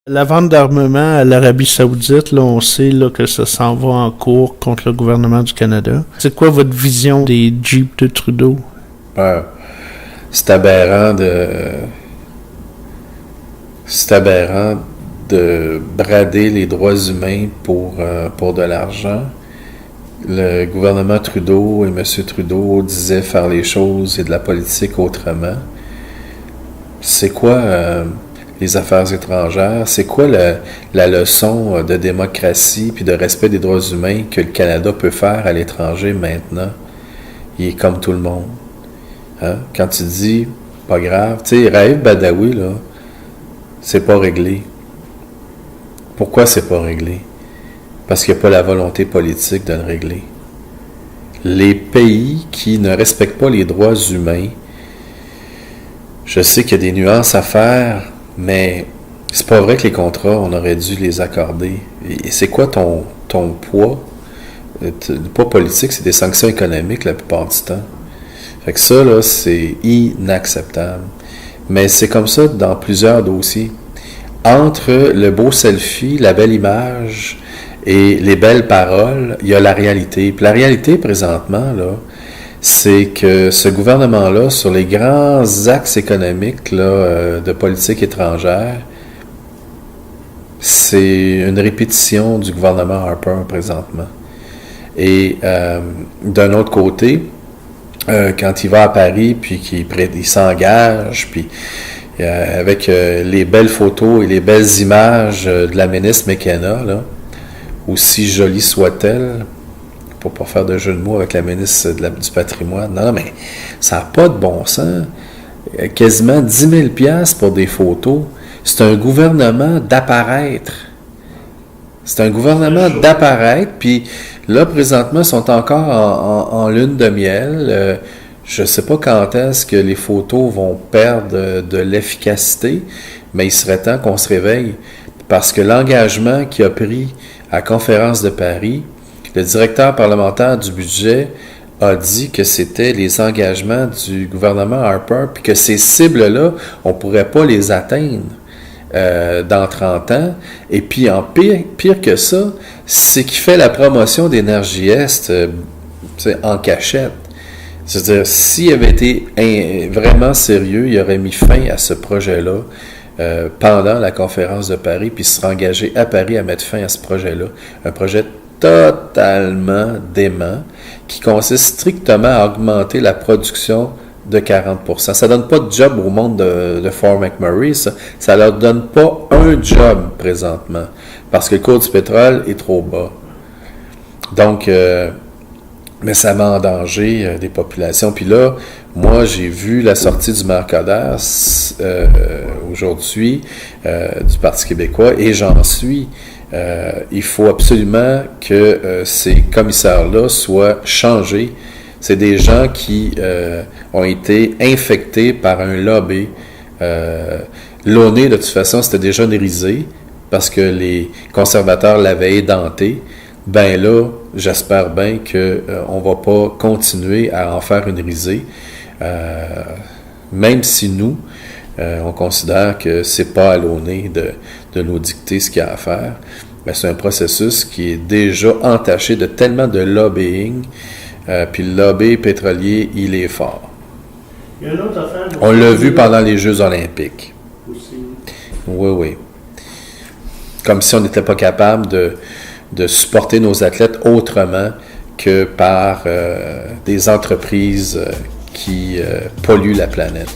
La vente d'armement à l'Arabie Saoudite, là, on sait là, que ça s'en va en cours contre le gouvernement du Canada. C'est quoi votre vision des Jeeps de Trudeau? Ouais. C'est aberrant de. C'est aberrant de brader les droits humains pour de l'argent. Le gouvernement Trudeau et M. Trudeau disaient faire les choses et de la politique autrement. C'est quoi les affaires étrangères? C'est quoi la leçon de démocratie puis de respect des droits humains que le Canada peut faire à l'étranger maintenant? Il est comme tout le monde. Hein? Quand tu dis, pas grave, tu sais, Raif Badawi, là, c'est pas réglé. Pourquoi c'est pas réglé? Parce qu'il n'y a pas la volonté politique de le régler. Les pays qui ne respectent pas les droits humains, je sais qu'il y a des nuances à faire, mais c'est pas vrai que les contrats, on aurait dû les accorder. Et c'est quoi ton poids? Le poids politique, c'est des sanctions économiques la plupart du temps. Fait que ça, là, c'est inacceptable. Mais c'est comme ça dans plusieurs dossiers. Entre le beau selfie, la belle image et les belles paroles, il y a la réalité. Puis la réalité, présentement, là, c'est que ce gouvernement-là, sur les grands axes économiques là, de politique étrangère, c'est une répétition du gouvernement Harper présentement. Et d'un autre côté, quand il va à Paris, puis qu'il s'engage, puis avec les belles photos et les belles images de la ministre McKenna, là, aussi jolie soit-elle, pour pas faire de jeu de mots avec la ministre du patrimoine. Non, mais ça n'a pas de bon sens. Quasiment 10 000 $ pour des photos. C'est un gouvernement d'apparaître. C'est un gouvernement d'apparaître, puis là, présentement, ils sont encore en lune de miel. Je ne sais pas quand est-ce que les photos vont perdre de l'efficacité, mais il serait temps qu'on se réveille, parce que l'engagement qu'il a pris à la conférence de Paris, le directeur parlementaire du budget a dit que c'était les engagements du gouvernement Harper, puis que ces cibles-là, on ne pourrait pas les atteindre dans 30 ans. Et puis, en pire que ça, c'est qu'il fait la promotion d'Énergie Est en cachette. C'est-à-dire, s'il avait été vraiment sérieux, il aurait mis fin à ce projet-là pendant la conférence de Paris, puis se serait engagé à Paris à mettre fin à ce projet-là. Un projet totalement dément qui consiste strictement à augmenter la production de 40%. Ça ne donne pas de job au monde de Fort McMurray, ça. Ça ne leur donne pas un job présentement parce que le cours du pétrole est trop bas. Donc, mais ça met en danger des populations. Puis là, moi, j'ai vu la sortie du maire Coder aujourd'hui du Parti québécois et j'en suis. Il faut absolument que ces commissaires-là soient changés. C'est des gens qui ont été infectés par un lobby. L'ONU, de toute façon, c'était déjà nérisé parce que les conservateurs l'avaient édenté. Ben là, j'espère bien qu'on ne va pas continuer à en faire une risée. Même si nous, on considère que c'est pas à l'ONU de nous dicter ce qu'il y a à faire, mais c'est un processus qui est déjà entaché de tellement de lobbying, puis le lobby pétrolier, il est fort. Il y a une autre affaire. On l'a vu pendant les Jeux olympiques. Aussi. Oui. Comme si on n'était pas capable de supporter nos athlètes autrement que par des entreprises qui polluent la planète.